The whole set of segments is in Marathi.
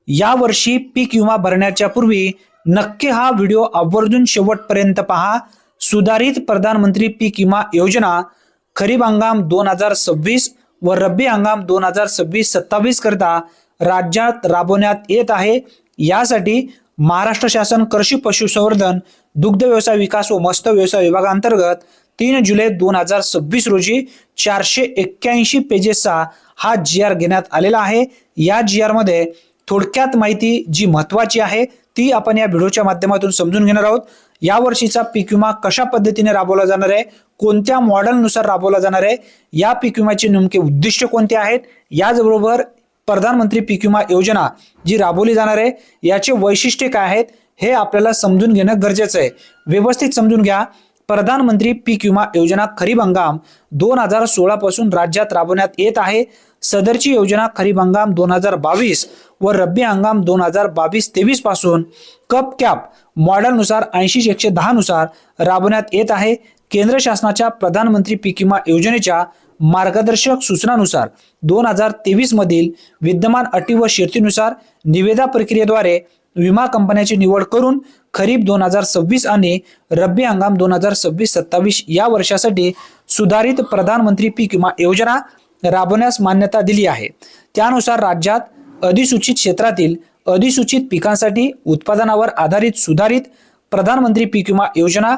यावर्षी पीक विमा भरण्याच्या पूर्वी नक्की हा व्हिडिओ आवर्जून शेवटपर्यंत पहा। सुधारित प्रधानमंत्री पीक विमा योजना खरीप हंगाम 2026 व रब्बी हंगाम 2026-27 करता राज्यात राबवण्यात येत आहे। यासाठी महाराष्ट्र शासन कृषी पशुसंवर्धन दुग्ध व्यवसाय विकास व मत्स्य व्यवसाय विभागांतर्गत 3 जुलै 2026 रोजी 481 पेजेसचा हा GR घेण्यात आलेला आहे। या GR मध्ये थोडक्यात माहिती जी महत्त्वाची आहे ती आपण या व्हिडिओच्या माध्यमातून समजून घेणार आहोत। या वर्षीचा पीक विमा कशा पद्धतीने राबवला जाणार आहे, कोणत्या मॉडेलनुसार राबवला जाणार आहे, या पीक विम्याचे नेमके उद्दिष्ट कोणते आहेत, याचबरोबर प्रधानमंत्री पीक विमा योजना जी राबवली जाणार आहे याचे वैशिष्ट्ये काय आहेत हे आपल्याला समजून घेणं गरजेचं आहे। व्यवस्थित समजून घ्या। प्रधानमंत्री पीक विमा योजना खरीप हंगाम 2016 पासून राज्यात राबवण्यात येत आहे। सदरची योजना खरीप हंगाम 2022 व रब्बी हंगाम 2022-23 पासून कप कॅप मॉडेलनुसार 80-110 नुसार राबवण्यात येत आहे। केंद्र शासनाच्या प्रधानमंत्री पीक विमा योजनेच्या मार्गदर्शक सूचनानुसार 2023 मधील विद्यमान अटी व शर्तीनुसार निविदा प्रक्रियेद्वारे विमा कंपन्याची निवड करून खरीप 2026 आणि रब्बी हंगाम 2026-27 या वर्षासाठी सुधारित प्रधानमंत्री पीक विमा योजना राबवण्यास मान्यता दिली आहे। त्यानुसार राज्यात अधिसूचित क्षेत्रातील अधिसूचित पिकांसाठी उत्पादनावर आधारित सुधारित प्रधानमंत्री पीक विमा योजना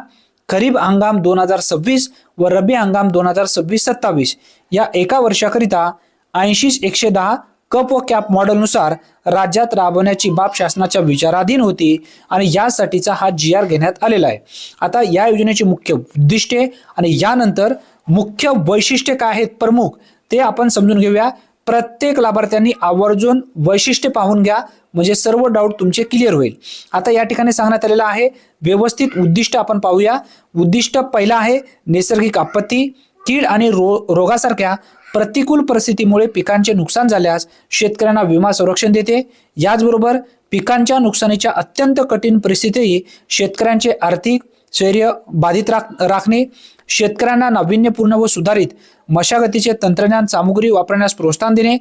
खरीप हंगाम 2026 व रब्बी हंगाम 2026-27 या एका वर्षाकरिता 80-110 कप व कॅप मॉडेलनुसार राज्यात राबवण्याची बाब शासनाच्या विचाराधीन होती आणि यासाठीचा हा GR घेण्यात आलेला आहे। आता या योजनेची मुख्य उद्दिष्टे आणि यानंतर मुख्य वैशिष्ट्ये काय आहेत प्रमुख ते आपण समजून घेऊया। प्रत्येक लाभार्थ्यांनी आवर्जून वैशिष्ट्ये पाहून घ्या म्हणजे सर्व डाऊट तुमचे क्लिअर होईल। आता या ठिकाणी सांगण्यात आलेलं आहे व्यवस्थित उद्दिष्ट आपण पाहूया। उद्दिष्ट पहिला आहे नैसर्गिक आपत्ती, कीड आणि रोगासारख्या प्रतिकूल परिस्थितीमुळे पिकांचे नुकसान झाल्यास शेतकऱ्यांना विमा संरक्षण देते। याचबरोबर पिकांच्या नुकसानीच्या अत्यंत कठीण परिस्थितीतही शेतकऱ्यांचे आर्थिक स्थैर्य बाधित राखणे, शेतकऱ्यांना नाविन्यपूर्ण व सुधारित मशागतीचे तंत्रज्ञान सामुग्री वापरण्यास प्रोत्साहन देणे,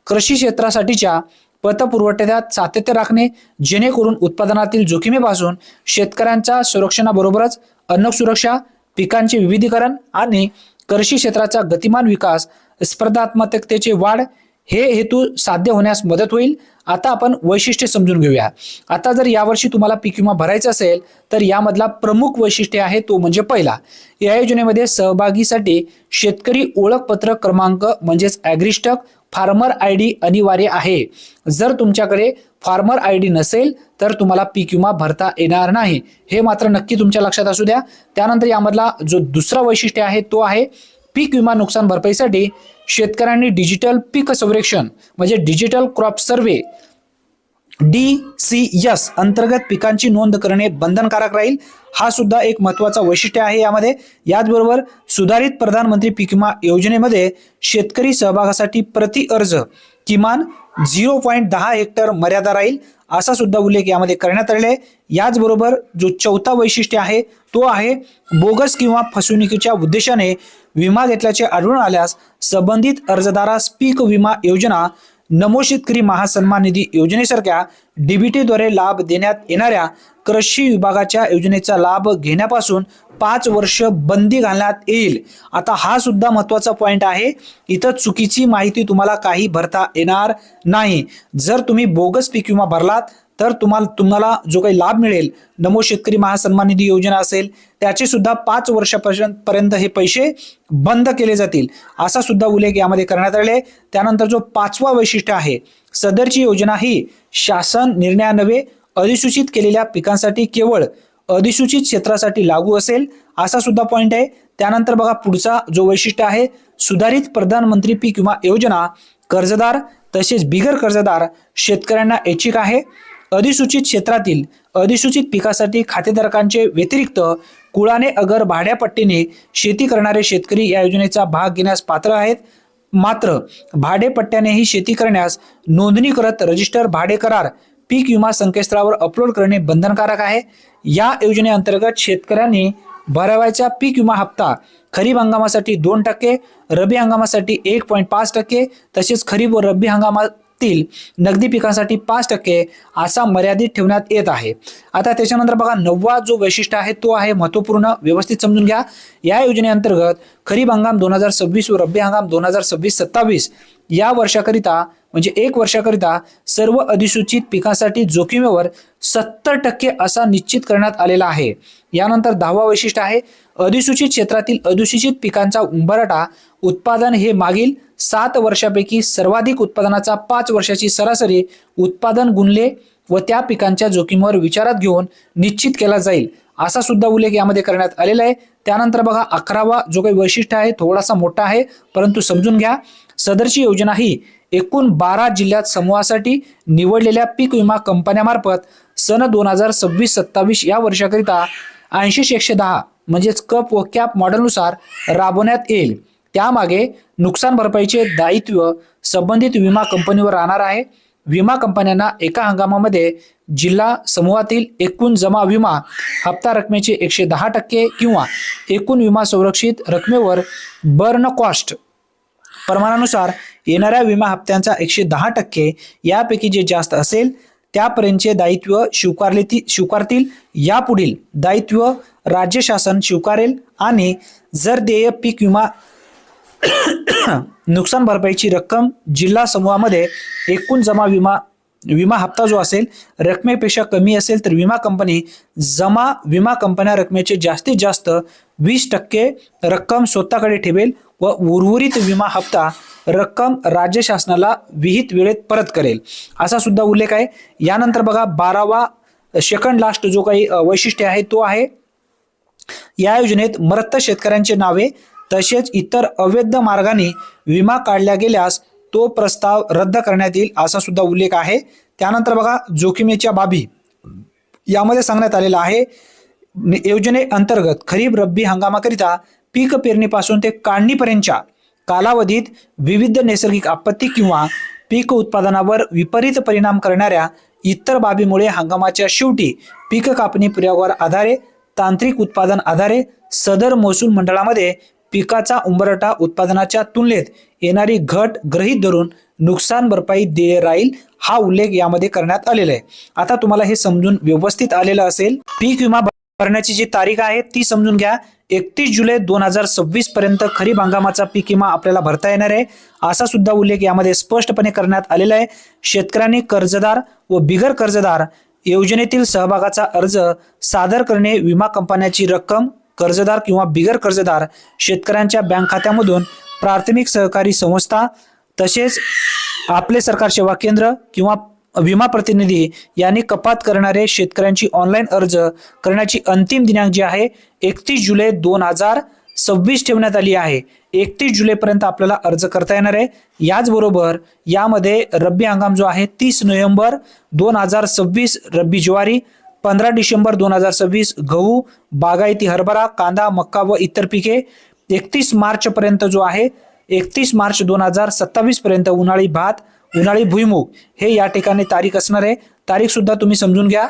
कृषी क्षेत्रासाठीच्या पतपुरवठ्यात सातत्य राखणे जेणेकरून उत्पादनातील जोखमीपासून शेतकऱ्यांच्या संरक्षणाबरोबरच अन्न सुरक्षा, पिकांचे विविधीकरण आणि कृषी क्षेत्राचा गतिमान विकास, स्पर्धात्मकतेची वाढ हे हेतू साध्य होण्यास मदत होईल। आता आपण वैशिष्ट्ये समजून घेऊया। आता जर यावर्षी तुम्हाला पीक विमा भरायचा असेल तर यामधला प्रमुख वैशिष्ट्य आहे तो म्हणजे पहिला, या योजनेमध्ये सहभागीसाठी शेतकरी ओळखपत्र क्रमांक म्हणजेच ॲग्रीस्टक फार्मर ID अनिवार्य आहे। जर तुमच्याकडे फार्मर ID नसेल तर तुम्हाला पीक विमा भरता येणार नाही, हे मात्र नक्की तुमच्या लक्षात असू द्या। त्यानंतर यामधला जो दुसरा वैशिष्ट्य आहे तो आहे पीक विमा नुकसान भरपाईसाठी शेतकऱ्यांनी डिजिटल पीक सर्वेक्षण म्हणजे डिजिटल क्रॉप सर्वे DCS अंतर्गत पिकांची नोंद करणे बंधनकारक राहील। हा सुद्धा एक महत्त्वाचा वैशिष्ट्य आहे यामध्ये। याचबरोबर सुधारित प्रधानमंत्री पीक विमा योजनेमध्ये शेतकरी सहभागासाठी प्रति अर्ज किमान 0.10 हेक्टर मर्यादा राहील असा सुद्धा उल्लेख यामध्ये करण्यात आलेला आहे। याचबरोबर जो चौथा वैशिष्ट्य आहे तो आहे बोगस किंवा फसवणुकीच्या उद्देशाने विमा घेतल्याचे आढळून आल्यास संबंधित अर्जदारास पीक विमा योजना, नमो शेतकरी महासन्मान निधी योजनेसारख्या DBT द्वारे लाभ देण्यात येणाऱ्या कृषी विभागाच्या योजनेचा लाभ घेण्यापासून 5 वर्ष बंदी घालण्यात येईल। आता हा सुद्धा महत्त्वाचा पॉइंट आहे। इथं चुकीची माहिती तुम्हाला काही भरता येणार नाही। जर तुम्ही बोगस पीक विमा भरलात तर तुम्हाला जो काही लाभ मिळेल, नमो शेतकरी महासन्मान निधी योजना असेल त्याचे सुद्धा 5 वर्षापर्यंत हे पैसे बंद केले जातील असा सुद्धा उल्लेख यामध्ये करण्यात आले। त्यानंतर जो पाचवा वैशिष्ट्य आहे, सदरची योजना ही शासन निर्णयान्वये अधिसूचित केलेल्या पिकांसाठी केवळ अधिसूचित क्षेत्रासाठी लागू असेल असा सुद्धा पॉइंट आहे। त्यानंतर बघा पुढचा जो वैशिष्ट्य आहे, सुधारित प्रधानमंत्री पीक विमा योजना कर्जदार तसेच बिगर कर्जदार शेतकऱ्यांना ऐच्छिक आहे। अधिसूचित क्षेत्रातील अधिसूचित पिकासाठी खातेधारकांचे व्यतिरिक्त कुळाने अगर भाड्यापट्टीने शेती करणारे शेतकरी या योजनेचा भाग घेण्यास पात्र आहेत। मात्र भाडेपट्ट्यानेही शेती करण्यास नोंदणी करत रजिस्टर भाडे करार पीक विमा संकेतस्थळावर अपलोड करणे बंधनकारक आहे। या योजनेअंतर्गत शेतकऱ्यांनी भरावयाचा पीक विमा हप्ता खरीप हंगामासाठी 2%, रब्बी हंगामासाठी 1.5% तसेच खरीप व रब्बी पिकातील नगदी पिकांसाठी 5% असा मर्यादित ठेवण्यात येत आहे। आता त्याच्यानंतर बघा 9वा जो वैशिष्ट्य आहे तो आहे महत्त्वपूर्ण, व्यवस्थित समजून घ्या। या योजनेअंतर्गत खरीप हंगाम 2026 व रब्बी हंगाम 2026-27 या वर्षाकरिता म्हणजे 1 वर्षाकरिता सर्व अधिसूचित पिकांसाठी जोखीमेवर 70% असा निश्चित करण्यात आलेला आहे। यानंतर 10वा वैशिष्ट्य आहे अधिसूचित क्षेत्रातील अधिसूचित पिकांचा उंबरठा उत्पादन हे मागील 7 वर्षापैकी सर्वाधिक उत्पादनाचा 5 वर्षाची सरासरी उत्पादन गुणले व त्या पिकांच्या जोखीमेवर विचारात घेऊन निश्चित केला जाईल असा सुद्धा उल्लेख यामध्ये करण्यात आलेला आहे। त्यानंतर बघा 11वा जो काही वैशिष्ट्य आहे थोडासा मोठा आहे परंतु समजून घ्या। सदरची योजना ही एकूण 12 जिल्ह्यात समूहासाठी निवडलेल्या पीक विमा कंपन्यांमार्फत सन 2026-27 या वर्षाकरिता 80-110 म्हणजेच कप व कॅप मॉडेलनुसार राबवण्यात येईल। त्यामागे नुकसान भरपाईचे दायित्व संबंधित विमा कंपनीवर राहणार आहे। विमा कंपन्यांना एका हंगामामध्ये जिल्हा समूहातील एकूण जमा विमा हप्ता रकमेचे 110% किंवा एकूण विमा संरक्षित रकमेवर बर्न कॉस्ट प्रमाणानुसार येणाऱ्या विमा हप्त्यांचा 110% यापैकी जे जास्त असेल त्यापर्यंतचे दायित्व स्वीकारतील। यापुढील दायित्व राज्य शासन स्वीकारेल आणि जर देय पीक विमा नुकसान भरपाईची रक्कम जिल्हा समूहामध्ये एकूण जमा विमा हप्ता जो असेल रकमेपेक्षा कमी असेल तर विमा कंपन्या रकमेचे जास्तीत जास्त 20% रक्कम स्वतःकडे ठेवेल व उर्वरित विमा हप्ता रक्कम राज्य शासनाला विहित वेळेत परत करेल असा सुद्धा उल्लेख आहे। यानंतर बघा 12वा सेकंड लास्ट जो काही वैशिष्ट्य आहे तो आहे या योजनेत मृत शेतकऱ्यांचे नावे तसेच इतर अवैध मार्गाने विमा काढल्या गेल्यास तो प्रस्ताव रद्द करण्यात येईल असा सुद्धा उल्लेख आहे। त्यानंतर बघा जोखीमेच्या बाबी यामध्ये सांगण्यात आलेला आहे योजनेअंतर्गत खरीप रब्बी हंगामाकरिता पीक पेरणीपासून ते काढणीपर्यंतच्या कालावधीत विविध नैसर्गिक आपत्ती किंवा पीक उत्पादनावर विपरीत परिणाम करणाऱ्या इतर बाबीमुळे हंगामाच्या शेवटी पीक कापणी पुराव्यावर आधारे तांत्रिक उत्पादन आधारे सदर महसूल मंडळामध्ये पिकाचा उंबरठा उत्पादनाच्या तुलनेत येणारी घट गृहीत धरून नुकसान भरपाई देय राहील हा उल्लेख यामध्ये करण्यात आलेला आहे। आता तुम्हाला हे समजून व्यवस्थित आलेलं असेल। पीक विमा भरण्याची जी तारीख आहे ती समजून घ्या। 31 जुलै 2026 पर्यंत खरीप हंगामाचा पीक विमा आपल्याला भरता येणार आहे असा सुद्धा उल्लेख यामध्ये स्पष्टपणे करण्यात आलेला आहे। शेतकऱ्यांनी कर्जदार व बिगर कर्जदार योजनेतील सहभागाचा अर्ज सादर करणे, विमा कंपन्याची रक्कम कर्जदार किंवा बिगर कर्जदार शेतकऱ्यांच्या बँक खात्यामधून प्राथमिक सहकारी संस्था तसेच आपले सरकार सेवा केंद्र किंवा विमा प्रतिनिधी यांनी कपात करणारे शेतकऱ्यांची ऑनलाईन अर्ज करण्याची अंतिम दिनांक जी आहे 31 जुलै 2026 ठेवण्यात आली आहे। 31 जुलैपर्यंत आपल्याला अर्ज करता येणार आहे। याचबरोबर यामध्ये रब्बी हंगाम जो आहे 30 नोव्हेंबर 2026 रब्बी ज्वारी, 15 डिसेंबर 2026 गहू, बागायती हरभरा, कांदा, मक्का व इतर पिके, 31 मार्च पर्यंत जो आहे 31 मार्च 2027 पर्यंत उन्हाळी भात, उन्हाळी भुईमूग हे या ठिकाणी तारीख असणार आहे। तारीख सुद्धा तुम्ही समजून घ्या।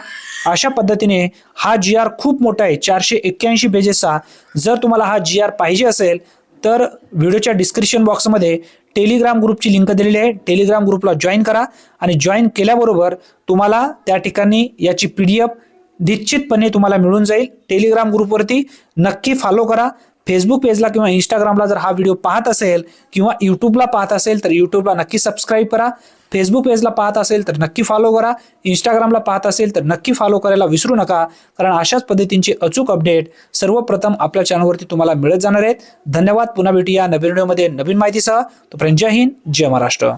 अशा पद्धतीने हा GR खूप मोठा आहे 481 पेजेसचा। जर तुम्हाला हा GR पाहिजे असेल तर व्हिडिओच्या डिस्क्रिप्शन बॉक्समध्ये टेलिग्राम ग्रुपची लिंक दिलेली आहे। टेलिग्राम ग्रुपला जॉईन करा आणि जॉईन केल्याबरोबर तुम्हाला त्या ठिकाणी याची PDF निश्चितपणे तुम्हाला मिळून जाईल। टेलिग्राम ग्रुपवरती नक्की फॉलो करा। फेसबुक पेजला किंवा इंस्टाग्रामला जर हा व्हिडिओ पाहत असेल किंवा यूट्यूबला पाहत असेल तर यूट्यूबला नक्की सबस्क्राईब करा। फेसबुक पेजला पाहत असेल तर नक्की फॉलो करा। इंस्टाग्रामला पाहत असेल तर नक्की फॉलो करायला विसरू नका, कारण अशाच पद्धतींचे अचूक अपडेट सर्वप्रथम आपल्या चॅनलवरती तुम्हाला मिळत जाणार आहेत। धन्यवाद। पुन्हा भेटूया नवीन व्हिडिओमध्ये नवीन माहितीसह। तोपर्यंत जय हिंद, जय महाराष्ट्र।